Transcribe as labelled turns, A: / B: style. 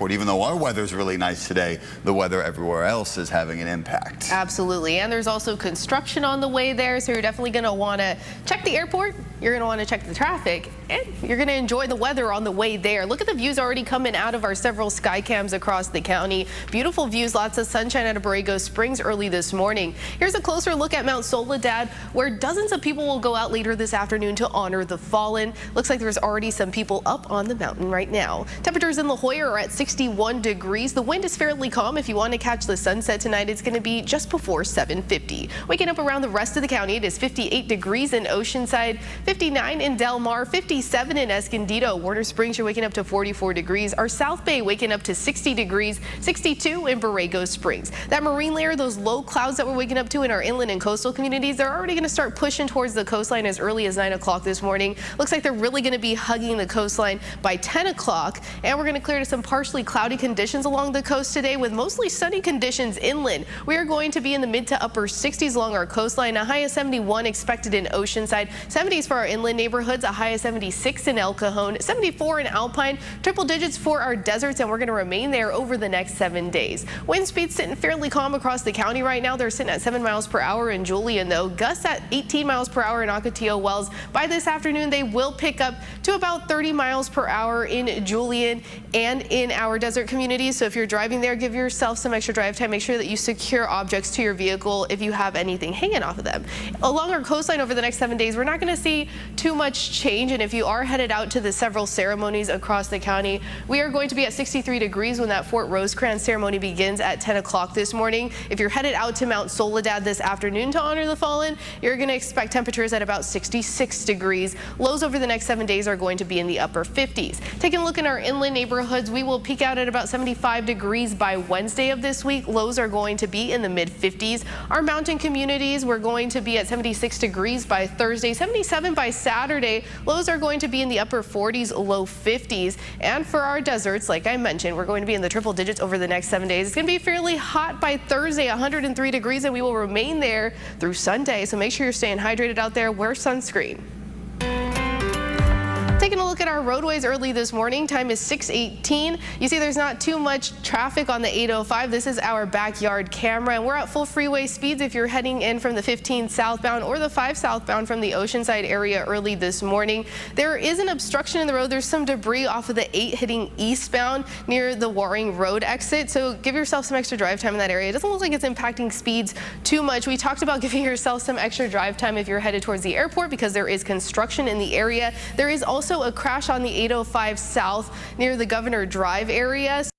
A: airport. Even though our weather's really nice today, the weather everywhere else is having an impact.
B: Absolutely. And there's also construction on the way there, so you're definitely going to want to check the airport. You're going to want to check the traffic, and you're going to enjoy the weather on the way there. Look at the views already coming out of our several sky cams across the county. Beautiful views, lots of sunshine out of Borrego Springs early this morning. Here's a closer look at Mount Soledad, where dozens of people will go out later this afternoon to honor the fallen. Looks like there's already some people up on the mountain right now. Temperatures in La Jolla are at 61 degrees. The wind is fairly calm. If you want to catch the sunset tonight, it's going to be just before 7:50. Waking up around the rest of the county, it is 58 degrees in Oceanside, 59 in Del Mar, 57 in Escondido. Warner Springs, you're waking up to 44 degrees. Our South Bay waking up to 60 degrees, 62 in Borrego Springs. That marine layer, those low clouds that we're waking up to in our inland and coastal communities, they're already going to start pushing towards the coastline as early as 9 o'clock this morning. Looks like they're really going to be hugging the coastline by 10 o'clock. And we're going to clear to some partially cloudy conditions along the coast today with mostly sunny conditions inland. We are going to be in the mid to upper 60s along our coastline. A high of 71 expected in Oceanside, 70s for our inland neighborhoods, a high of 76 in El Cajon, 74 in Alpine, triple digits for our deserts, and we're going to remain there over the next 7 days. Wind speeds sitting fairly calm across the county right now. They're sitting at 7 miles per hour in Julian, though. Gusts at 18 miles per hour in Ocotillo Wells. By this afternoon, they will pick up to about 30 miles per hour in Julian and in our desert communities. So if you're driving there, give yourself some extra drive time. Make sure that you secure objects to your vehicle if you have anything hanging off of them. Along our coastline over the next 7 days, we're not going to see too much change. And if you are headed out to the several ceremonies across the county, we are going to be at 63 degrees when that Fort Rosecrans ceremony begins at 10 o'clock this morning. If you're headed out to Mount Soledad this afternoon to honor the fallen, you're going to expect temperatures at about 66 degrees. Lows over the next 7 days are going to be in the upper 50s. Taking a look in our inland neighborhoods, we will peak out at about 75 degrees by Wednesday of this week. Lows are going to be in the mid 50s. Our mountain communities, we're going to be at 76 degrees by Thursday, 77 by Saturday. Lows are going to be in the upper 40s, low 50s. And for our deserts, like I mentioned, we're going to be in the triple digits over the next 7 days. It's going to be fairly hot by Thursday, 103 degrees, and we will remain there through Sunday. So make sure you're staying hydrated out there. Wear sunscreen. Taking a look at our roadways early this morning, time is 6:18. You see there's not too much traffic on the 805. This is our backyard camera, and we're at full freeway speeds if you're heading in from the 15 southbound or the 5 southbound from the Oceanside area early this morning. There is an obstruction in the road. There's some debris off of the 8 hitting eastbound near the Waring Road exit, so give yourself some extra drive time in that area. It doesn't look like it's impacting speeds too much. We talked about giving yourself some extra drive time if you're headed towards the airport because there is construction in the area. There is also a crash on the 805 south near the Governor Drive area.